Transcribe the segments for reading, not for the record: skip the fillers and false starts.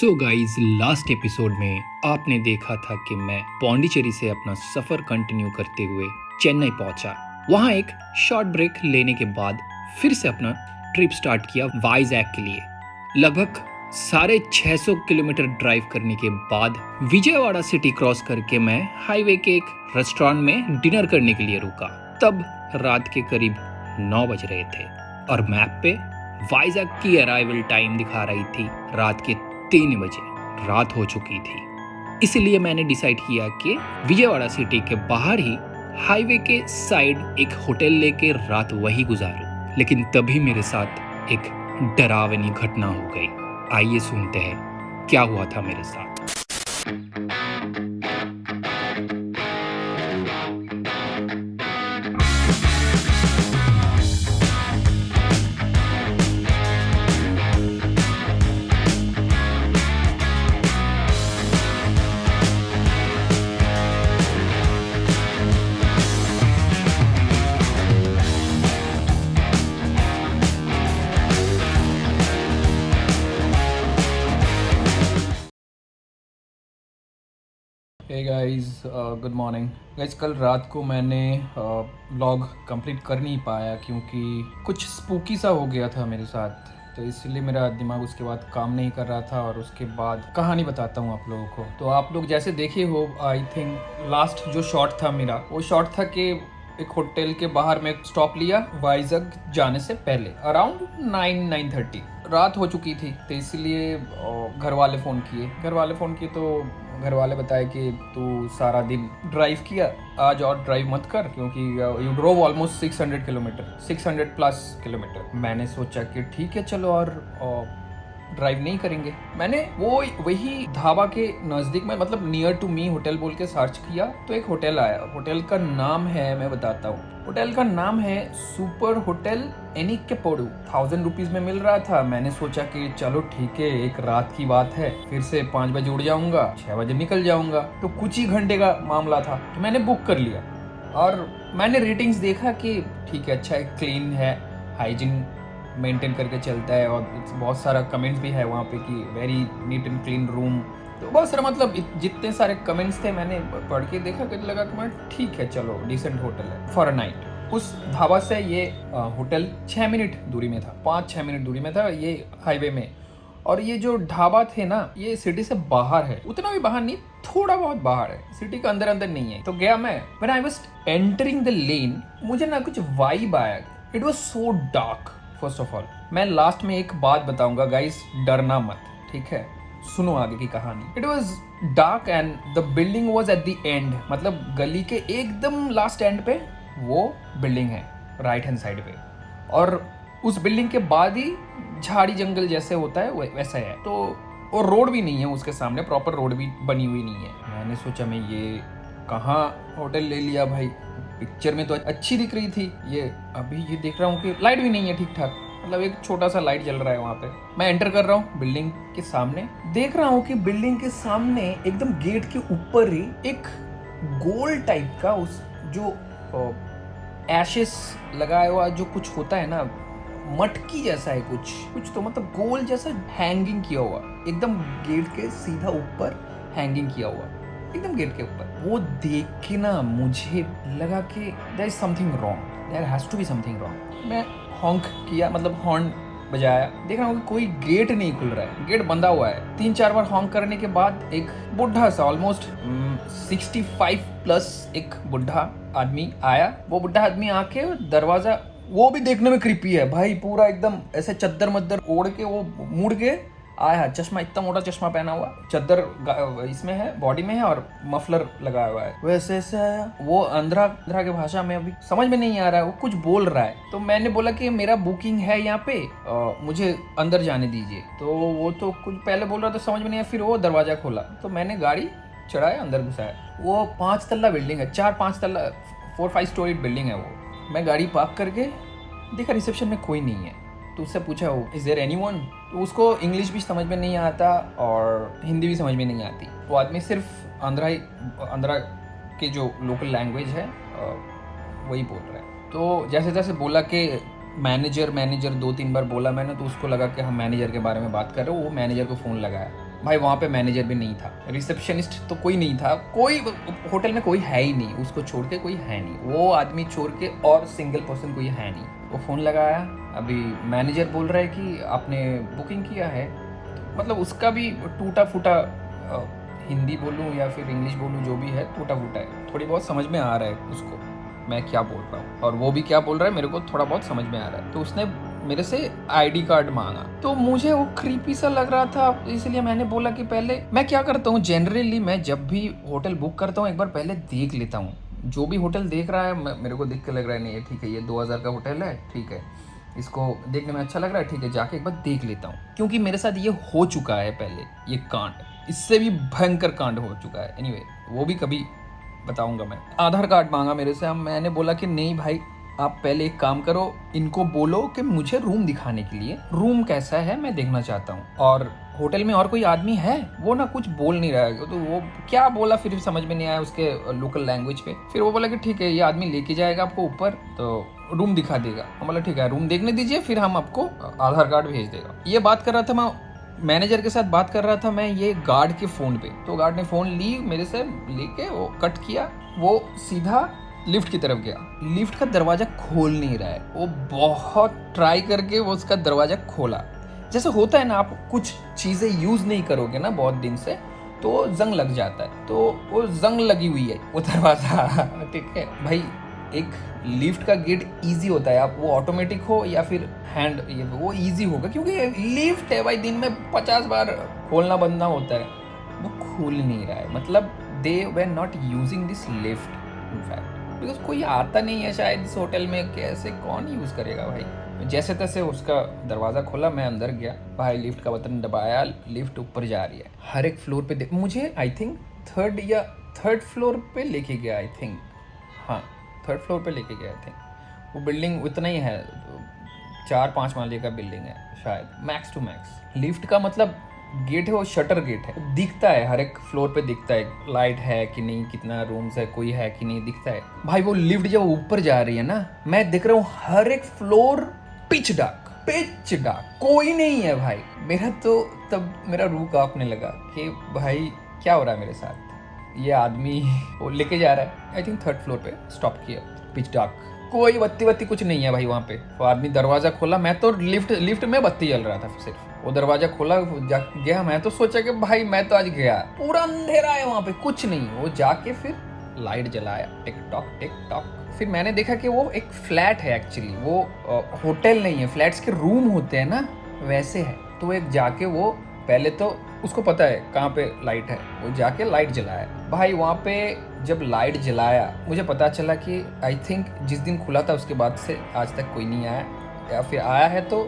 So guys, last episode में आपने देखा था कि मैं पौंडीचेरी से अपना सफर कंटिन्यू करते हुए चेन्नई पहुंचा। वहां एक शॉर्ट ब्रेक लेने के बाद फिर से अपना ट्रिप स्टार्ट किया वाइजैक के लिए। लगभग 650 किलोमीटर ड्राइव करने के बाद विजयवाड़ा सिटी क्रॉस करके मैं हाईवे के एक रेस्टोरेंट में डिनर करने के लिए रुका। तब रात के करीब 9 बज रहे थे और मैप पे वाइजैक की अराइवल टाइम दिखा रही थी रात के 3 बजे। रात हो चुकी थी, इसलिए मैंने डिसाइड किया कि विजयवाड़ा सिटी के बाहर ही हाईवे के साइड एक होटल लेके रात वही गुजारूं। लेकिन तभी मेरे साथ एक डरावनी घटना हो गई। आइए सुनते हैं क्या हुआ था मेरे साथ। Hey guys, good morning guys. कल रात को मैंने व्लॉग कंप्लीट कर नहीं पाया क्योंकि कुछ स्पूकी सा हो गया था मेरे साथ, तो इसलिए मेरा दिमाग उसके बाद काम नहीं कर रहा था। और उसके बाद कहानी बताता हूँ आप लोगों को। तो आप लोग जैसे देखे हो, आई थिंक लास्ट जो शॉट था मेरा, वो शॉट था कि एक होटल के बाहर में स्टॉप लिया वाइजग जाने से पहले। अराउंड 9-9:30 रात हो चुकी थी, तो इसलिए घर वाले फ़ोन किए तो घर वाले बताए कि तू सारा दिन ड्राइव किया, आज और ड्राइव मत कर क्योंकि you drove almost 600 kilometre, 600 plus kilometre. मैंने सोचा कि ठीक है चलो और ड्राइव नहीं करेंगे। मैंने वही ढाबा के नज़दीक में, मतलब नियर टू मी होटल बोल के सर्च किया तो एक होटल आया। होटल का नाम है, मैं बताता हूँ, होटल का नाम है सुपर होटल एनिक्केपोडु। 1000 रुपीज़ में मिल रहा था। मैंने सोचा कि चलो ठीक है, एक रात की बात है, फिर से 5 बजे उड़ जाऊंगा, 6 बजे निकल जाऊंगा, तो कुछ ही घंटे का मामला था। तो मैंने बुक कर लिया और मैंने रेटिंग्स देखा कि ठीक है, अच्छा है, क्लीन है, हाइजीन मेंटेन करके चलता है, और बहुत सारा कमेंट्स भी है वहाँ पे कि very neat and clean room. तो बहुत सारा, मतलब जितने सारे कमेंट्स थे मैंने पढ़ के देखा कि लगा कि मैं ठीक है चलो, डिसेंट होटल है फॉर अ नाइट। उस ढाबा से ये होटल 6 मिनट दूरी में था, 5-6 मिनट दूरी में था ये हाईवे में। और ये जो ढाबा थे ना, ये सिटी से बाहर है, उतना भी बाहर नहीं, थोड़ा बहुत बाहर है, सिटी के अंदर अंदर नहीं है। तो गया मैं, when I was entering the lane, मुझे ना कुछ वाइब आया। It was so dark. First of all मैं लास्ट में एक बात बताऊंगा गाइस, डरना मत, ठीक है, सुनो आगे की कहानी। It was dark and the building was at the end, मतलब गली के एकदम लास्ट एंड पे वो बिल्डिंग है, राइट हैंड साइड पे। और उस बिल्डिंग के बाद ही झाड़ी जंगल जैसे होता है वैसा है। तो और रोड भी नहीं है उसके सामने, प्रॉपर रोड भी बनी हुई नहीं है। मैंने सोचा मैं ये कहाँ होटल ले लिया भाई, पिक्चर में तो अच्छी दिख रही थी ये, अभी ये देख रहा हूँ कि लाइट भी नहीं है ठीक ठाक, मतलब एक छोटा सा लाइट जल रहा है वहाँ पे। मैं एंटर कर रहा हूँ बिल्डिंग के सामने, देख रहा हूँ कि बिल्डिंग के सामने एकदम गेट के ऊपर ही एक गोल टाइप का, उस जो एशेस लगाया हुआ जो कुछ होता है ना, मटकी जैसा है कुछ तो, मतलब गोल जैसा हैंगिंग किया हुआ, एकदम गेट के सीधा ऊपर हैंगिंग किया हुआ, एकदम गेट के ऊपर। वो देख के ना मुझे लगा कि there is something wrong, there has to be something wrong. मैं हॉन्क किया, मतलब हॉर्न बजाया, देख रहा हूँ कि कोई गेट नहीं खुल रहा है, गेट बंदा हुआ है। 3-4 बार हॉन्क करने के बाद एक बुढ़ा सा, ऑलमोस्ट 65 प्लस एक बुढ़ा आदमी आया। वो बुढ़ा आदमी आके दरवाजा, वो भी देखने में क्रीपी है भाई, पूरा एकदम ऐसे चद्दर मद्दर ओढ़ के वो मुड़ के आया, चश्मा, इतना मोटा चश्मा पहना हुआ, चद्दर इसमें है, बॉडी में है, और मफलर लगाया हुआ है, वैसे ऐसे आया। वो आंध्रा की भाषा में, अभी समझ में नहीं आ रहा है, वो कुछ बोल रहा है। तो मैंने बोला कि मेरा बुकिंग है यहाँ पे, मुझे अंदर जाने दीजिए। तो वो तो कुछ पहले बोल रहा था, समझ में नहीं आया, फिर वो दरवाजा खोला तो मैंने गाड़ी चढ़ाया, अंदर घुसाया। वो 5 तल्ला बिल्डिंग है, 4-5 तल्ला, 4-5 स्टोरी बिल्डिंग है वो। मैं गाड़ी पार्क करके देखा रिसेप्शन में कोई नहीं है, तो उससे पूछा वो इज देयर एनीवन, तो उसको इंग्लिश भी समझ में नहीं आता और हिंदी भी समझ में नहीं आती। वो आदमी सिर्फ आंध्रा के जो लोकल लैंग्वेज है वही बोल रहा है। तो जैसे जैसे बोला कि मैनेजर 2-3 बार बोला मैंने, तो उसको लगा कि हम मैनेजर के बारे में बात कर रहे हो। वो मैनेजर को फ़ोन लगाया, भाई वहाँ पे मैनेजर भी नहीं था, रिसेप्शनिस्ट तो कोई नहीं था, कोई होटल में कोई है ही नहीं, उसको छोड़ के कोई है नहीं, वो आदमी छोड़ के और सिंगल पर्सन कोई है नहीं। वो फ़ोन लगाया, अभी मैनेजर बोल रहा है कि आपने बुकिंग किया है, मतलब उसका भी टूटा फूटा हिंदी बोलूँ या फिर इंग्लिश बोलूँ, जो भी है टूटा फूटा है, थोड़ी बहुत समझ में आ रहा है उसको मैं क्या बोल रहा हूँ और वो भी क्या बोल रहा है मेरे को थोड़ा बहुत समझ में आ रहा है। तो उसने मेरे से आईडी कार्ड मांगा, तो मुझे वो क्रीपी सा लग रहा था, इसलिए मैंने बोला कि पहले मैं क्या करता हूँ, जनरली मैं जब भी होटल बुक करता हूँ एक बार पहले देख लेता हूँ, जो भी होटल देख रहा है मेरे को देख के लग रहा है नहीं ये ठीक है, ये 2000 का होटल है, ठीक है, इसको देखने में अच्छा लग रहा है, ठीक है, जाके एक बार देख लेता हूँ, क्योंकि मेरे साथ ये हो चुका है पहले, ये कांड, इससे भी भयंकर कांड हो चुका है। एनीवे वो भी कभी बताऊंगा मैं। आधार कार्ड मांगा मेरे से, मैंने बोला कि नहीं भाई आप पहले एक काम करो, इनको बोलो कि मुझे रूम दिखाने के लिए, रूम कैसा है मैं देखना चाहता हूँ, और होटल में और कोई आदमी है, वो ना कुछ बोल नहीं रहा है, तो वो क्या बोला फिर समझ में नहीं आया उसके लोकल लैंग्वेज पे। फिर वो बोला कि ठीक है ये आदमी लेके जाएगा आपको ऊपर, तो रूम दिखा देगा। हम बोला ठीक है रूम देखने दीजिए, फिर हम आपको आधार कार्ड भेज देगा। ये बात कर रहा था मैं मैनेजर के साथ, बात कर रहा था मैं ये गार्ड के फ़ोन पे, तो गार्ड ने फ़ोन ली मेरे से, लेके वो कट किया, वो सीधा लिफ्ट की तरफ गया। लिफ्ट का दरवाज़ा खोल नहीं रहा है, वो बहुत ट्राई करके वो उसका दरवाज़ा खोला। जैसे होता है ना, आप कुछ चीज़ें यूज़ नहीं करोगे ना बहुत दिन से, तो जंग लग जाता है, तो वो जंग लगी हुई है वो दरवाज़ा ठीक है भाई। एक लिफ्ट का गेट इजी होता है, आप वो ऑटोमेटिक हो या फिर हैंड, ये वो इजी होगा, क्योंकि लिफ्ट है भाई, दिन में 50 बार खोलना बंदना होता है, वो खुल नहीं रहा है। मतलब they were not using this lift in fact, because कोई आता नहीं है शायद इस होटल में, कैसे कौन यूज़ करेगा भाई। जैसे तैसे उसका दरवाज़ा खोला, मैं अंदर गया भाई, लिफ्ट का बटन दबाया, लिफ्ट ऊपर जा रही है, हर एक फ्लोर पे मुझे आई थिंक थर्ड फ्लोर पे लेके गया, आई थिंक हाँ थर्ड फ्लोर पे लेके गया थे। वो बिल्डिंग उतना ही है, 4-5 माले का बिल्डिंग है शायद, मैक्स टू मैक्स। लिफ्ट का मतलब गेट है, वो शटर गेट है, दिखता है हर एक फ्लोर पे, दिखता है लाइट है कि नहीं, कितना रूम्स है, कोई है कि नहीं, दिखता है भाई। वो लिफ्ट जब ऊपर जा रही है ना, मैं देख रहा हूँ हर एक फ्लोर पिच डार्क, कोई नहीं है भाई। मेरा तो तब मेरा रूह कांपने लगा कि भाई क्या हो रहा है मेरे साथ, ये आदमी वो लेके जा रहा है, आई थिंक थर्ड फ्लोर पे स्टॉप किया, पिच डार्क, कोई बत्ती कुछ नहीं है भाई वहाँ पे। वो आदमी दरवाज़ा खोला, मैं तो लिफ्ट में बत्ती जल रहा था सिर्फ, वो दरवाज़ा खोला गया, मैं तो सोचा कि भाई मैं तो आज गया, पूरा अंधेरा है वहाँ पे, कुछ नहीं। वो जाके फिर लाइट जलाया, टिक टॉक, फिर मैंने देखा कि वो एक फ्लैट है एक्चुअली, वो होटल नहीं है, फ्लैट्स के रूम होते हैं ना वैसे है। तो एक जाके वो पहले तो उसको पता है कहाँ पे लाइट है, वो जाके लाइट जलाया भाई। वहाँ पे जब लाइट जलाया मुझे पता चला कि आई थिंक जिस दिन खुला था उसके बाद से आज तक कोई नहीं आया, या फिर आया है तो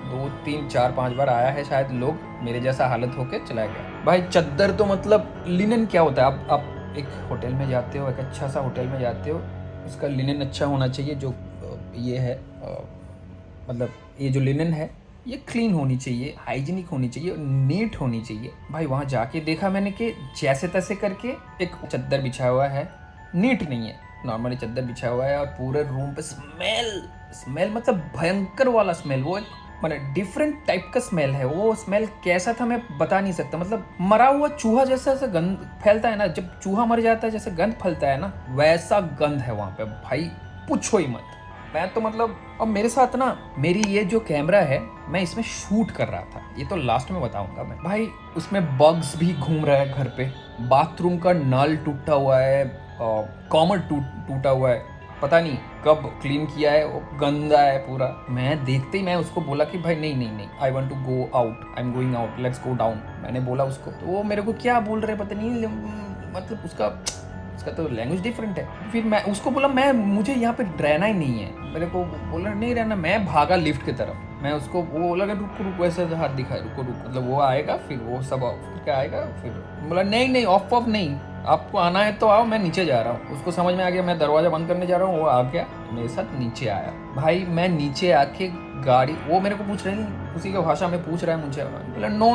2-3-4-5 बार आया है शायद, लोग मेरे जैसा हालत होके चला गया भाई। चद्दर तो मतलब लिनन क्या होता है, आप एक होटल में जाते हो, एक अच्छा सा होटल में जाते हो, उसका लिनन अच्छा होना चाहिए, जो ये है मतलब ये जो लिनन है ये क्लीन होनी चाहिए, हाइजीनिक होनी चाहिए, नीट होनी चाहिए भाई। वहाँ जाके देखा मैंने कि जैसे तैसे करके एक चद्दर बिछा हुआ है, नीट नहीं है, नॉर्मली चद्दर बिछा हुआ है, और पूरे रूम पे स्मेल मतलब भयंकर वाला स्मेल, वो एक मतलब डिफरेंट टाइप का स्मेल है। वो स्मेल कैसा था मैं बता नहीं सकता, मतलब मरा हुआ चूहा जैसा गंध फैलता है ना, जब चूहा मर जाता है जैसे गंध फैलता है ना, वैसा गंध है वहाँ पे भाई, पूछो ही मत। मैं तो मतलब, अब मेरे साथ ना मेरी ये जो कैमरा है, मैं इसमें शूट कर रहा था, ये तो लास्ट में बताऊंगा मैं भाई। उसमें बग्स भी घूम रहा है घर पे, बाथरूम का नल टूटा हुआ है, कॉमर टूटा हुआ है, पता नहीं कब क्लीन किया है, वो गंदा है पूरा। मैं देखते ही मैं उसको बोला कि भाई नहीं, I want to go out, I am going out, let's go down, मैंने बोला उसको। तो वो मेरे को क्या बोल रहे पता नहीं, मतलब उसका तो लैंग्वेज डिफरेंट है। फिर मैं उसको बोला मुझे यहाँ पे रहना ही नहीं है, मेरे को बोला नहीं रहना, मैं भागा लिफ्ट की तरफ। मैं उसको वो बोला कि रुको ऐसे हाथ दिखाए, रुको मतलब वो आएगा, फिर वो सब फिर क्या आएगा, फिर बोला नहीं ऑफ नहीं, आपको आना है तो आओ, मैं नीचे जा रहा हूँ। उसको समझ में आ गया मैं दरवाजा बंद करने जा रहा हूँ, वो आ गया मेरे साथ नीचे आया भाई। मैं नीचे आके गाड़ी, वो मेरे को पूछ रही, उसी की भाषा में पूछ रहा है मुझे, बोला नो,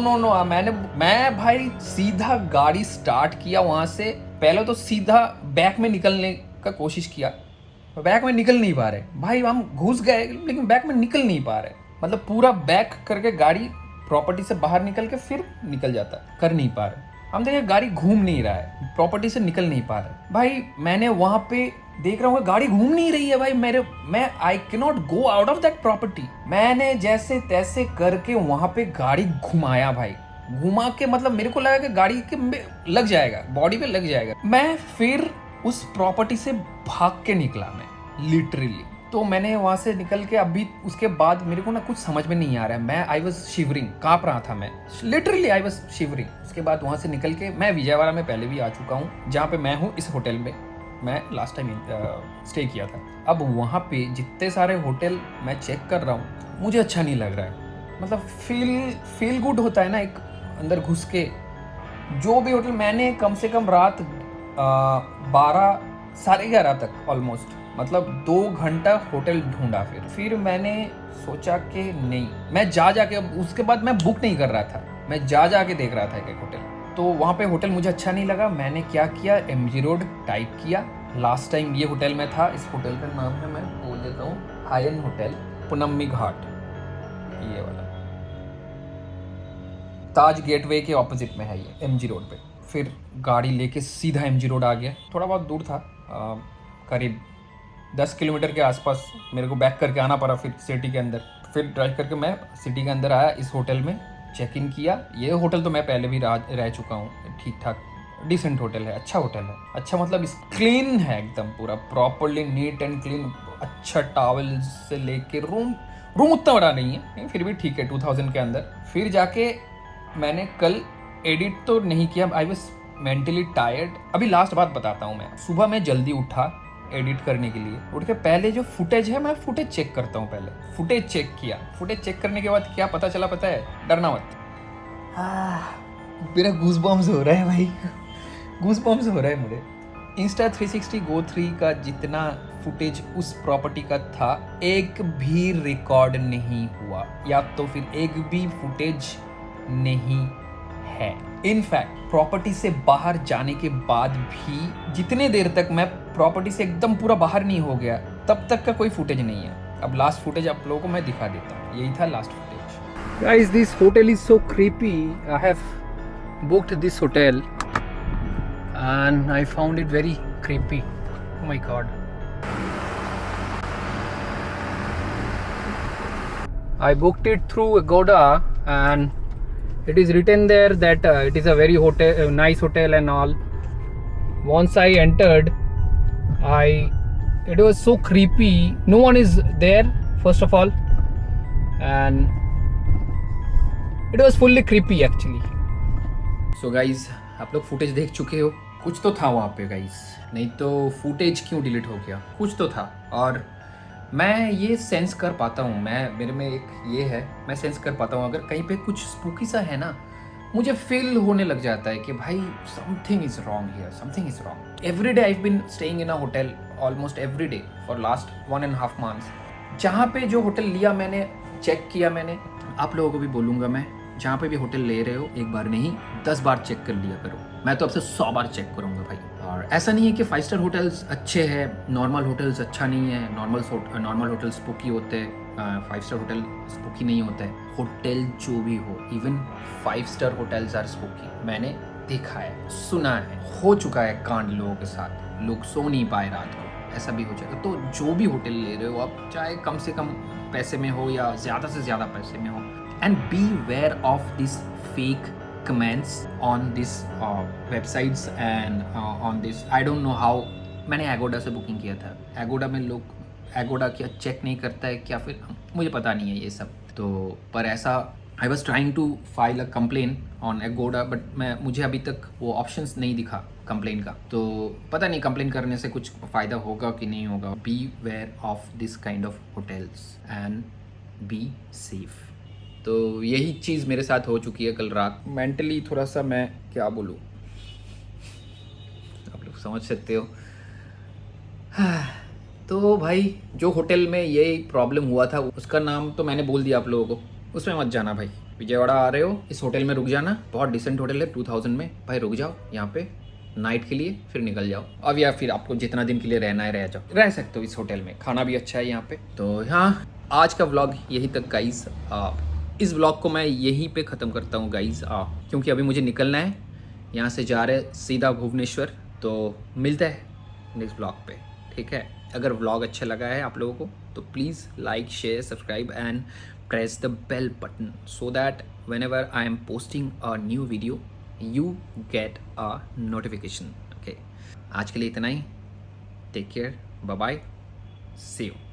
मैं भाई सीधा गाड़ी स्टार्ट किया वहाँ से। पहले तो सीधा बैक में निकलने का कोशिश किया, बैक में निकल नहीं पा रहे भाई, हम घुस गए लेकिन बैक में निकल नहीं पा रहे, मतलब पूरा बैक करके गाड़ी प्रॉपर्टी से बाहर निकल के फिर निकल जाता है, कर नहीं पा रहे। हम देखे गाड़ी घूम नहीं रहा है, प्रॉपर्टी से निकल नहीं पा रहे। भाई मैंने वहां पे देख रहा हूँ गाड़ी घूम नहीं रही है भाई, मैं I can not go out of that property. मैंने जैसे तैसे करके वहां पे गाड़ी घुमाया भाई, घुमा के मतलब मेरे को लगा कि गाड़ी के लग जाएगा, बॉडी पे लग जाएगा। मैं फिर उस प्रॉपर्टी से भाग के निकला मैं लिटरली। तो मैंने वहां से निकल के अभी उसके बाद मेरे को ना कुछ समझ में नहीं आ रहा है, मैं आई वॉज शिवरिंग, कांप रहा था मैं लिटरली, आई वॉज शिवरिंग। उसके बाद वहां से निकल के मैं विजयवाड़ा में पहले भी आ चुका हूँ, जहाँ पे मैं हूँ इस होटल में मैं लास्ट टाइम स्टे किया था। अब वहाँ पे जितने सारे होटल मैं चेक कर रहा हूँ, मुझे अच्छा नहीं लग रहा है। मतलब फील गुड होता है ना एक अंदर घुस के। जो भी होटल मैंने कम से कम रात 12 साढ़े 11 तक ऑलमोस्ट, मतलब 2 घंटा होटल ढूंढा। फिर मैंने सोचा कि नहीं, मैं जाके उसके बाद मैं बुक नहीं कर रहा था, मैं जाके देख रहा था एक होटल। तो वहाँ पे होटल मुझे अच्छा नहीं लगा। मैंने क्या किया, MG रोड टाइप किया। लास्ट टाइम ये होटल में था, इस होटल का नाम है, मैं बोल देता हूँ, हायन होटल पुनम्मी घाट, ये वाला ताज गेटवे के ऑपोजिट में है ये, MG रोड पे। फिर गाड़ी लेके सीधा MG रोड आ गया। थोड़ा बहुत दूर था, करीब 10 किलोमीटर के आसपास मेरे को बैक करके आना पड़ा फिर सिटी के अंदर। फिर ड्राइव करके मैं सिटी के अंदर आया, इस होटल में चेक इन किया। ये होटल तो मैं पहले भी रह चुका हूँ, ठीक ठाक डिसेंट होटल है, अच्छा होटल है। अच्छा मतलब इस क्लीन है एकदम, पूरा प्रॉपरली नीट एंड क्लीन। अच्छा टॉवल से लेके रूम उतना बड़ा नहीं है, लेकिन फिर भी ठीक है 2000 के अंदर। फिर जाके मैंने कल एडिट तो नहीं किया, आई वॉज मेंटली टायर्ड। अभी लास्ट बात बताता हूँ मैं। सुबह मैं जल्दी उठा एडिट करने के लिए, उठ के पहले जो फुटेज है मैं फुटेज चेक करता हूँ। पहले फुटेज चेक किया, फुटेज चेक करने के बाद क्या पता चला पता है, डरना मत। मेरा गूज बम्स हो रहा है भाई, गूज बम्स हो रहा है मुझे। इंस्टा 360 Go 3 का जितना फुटेज उस प्रॉपर्टी का था, एक भी रिकॉर्ड नहीं हुआ, या तो फिर एक भी फुटेज नहीं है। इनफैक्ट प्रॉपर्टी से बाहर जाने के बाद भी जितने देर तक मैं प्रॉपर्टी से एकदम पूरा बाहर नहीं हो गया, तब तक का कोई फुटेज नहीं है। अब लास्ट फुटेज आप लोगों को मैं दिखा देता हूँ, यही था last footage. Guys, this hotel is so creepy. I have booked this hotel and I found it very creepy. Oh my god. I booked it through Agoda and it is written there that it is a very nice hotel and all. Once I entered, it was so creepy. No one is there first of all, and it was fully creepy actually. So guys, आप लोग footage देख चुके हो, कुछ तो था वहाँ पे गाइस, नहीं तो फुटेज क्यों डिलीट हो गया, कुछ तो था। और मैं ये सेंस कर पाता हूँ, मेरे में एक ये है, मैं सेंस कर पाता हूँ अगर कहीं पे कुछ स्पूकी सा है ना, मुझे फील होने लग जाता है कि भाई something is wrong here, something is wrong. Every day I have been staying in a hotel, almost every day for last 1.5 months। जहाँ पे जो होटल लिया मैंने, चेक किया मैंने, आप लोगों को भी बोलूँगा मैं, जहाँ पे भी होटल ले रहे हो एक बार नहीं 10 बार चेक कर लिया करो। मैं तो आपसे 100 बार चेक करूँगा भाई। और ऐसा नहीं है कि 5 स्टार होटल्स अच्छे हैं, नॉर्मल होटल्स अच्छा नहीं है, नॉर्मल होटल स्पूकी होते हैं, 5 स्टार होटल स्पूकी नहीं होता है। होटल जो भी हो, even 5 star hotels are spooky. मैंने देखा है, सुना है, हो चुका है कांड लोगों के साथ, लोग सो नहीं पाए रात को, ऐसा भी हो जाएगा। तो जो भी होटल ले रहे हो आप, चाहे कम से कम पैसे में हो या ज़्यादा से ज़्यादा पैसे में हो, and beware of these fake comments on this websites and on this, I don't know how। मैंने एगोडा से बुकिंग किया था, एगोडा में लोग एगोडा क्या चेक नहीं करता है क्या, फिर मुझे पता नहीं है ये सब तो। पर ऐसा I was trying to file a complain on Agoda, but मुझे अभी तक वो ऑप्शंस नहीं दिखा कंप्लेन का, तो पता नहीं कंप्लेन करने से कुछ फ़ायदा होगा कि नहीं होगा। Beware of this kind of hotels and be safe. तो यही चीज़ मेरे साथ हो चुकी है कल रात। मेंटली थोड़ा सा, मैं क्या बोलूँ, आप लोग समझ सकते हो। तो भाई जो होटल में ये प्रॉब्लम हुआ था उसका नाम तो मैंने बोल दिया आप लोगों को, उसमें मत जाना भाई। विजयवाड़ा आ रहे हो, इस होटल में रुक जाना, बहुत डिसेंट होटल है 2000 में भाई, रुक जाओ यहाँ पे नाइट के लिए, फिर निकल जाओ। अब या फिर आपको जितना दिन के लिए रहना है रह जाओ, रह सकते हो इस होटल में, खाना भी अच्छा है यहाँ पे। तो हाँ, आज का व्लॉग यही तक गाइस। इस ब्लॉग को मैं यहीं पे ख़त्म करता हूँ गाइज, क्योंकि अभी मुझे निकलना है, यहाँ से जा रहे सीधा भुवनेश्वर। तो मिलता है नेक्स्ट ब्लॉग पे, ठीक है। अगर व्लॉग अच्छा लगा है आप लोगों को तो please like, share, subscribe and press the bell button so that whenever I am posting a new video you get a notification, okay। आज के लिए इतना ही, take care, bye bye, see you.